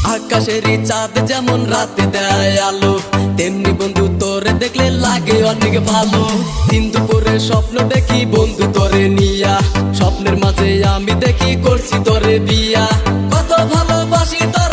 আকাশেরই চাঁদ যেমন রাতে দেয় আলো, তেমনি বন্ধু তোরে দেখলে লাগে অনেক ভালো। দিন দুপুরে স্বপ্ন দেখি বন্ধু তোরে নিয়া, স্বপ্নের মাঝে আমি দেখি করছি তোরে বিয়া। কত ভালোবাসি তোরে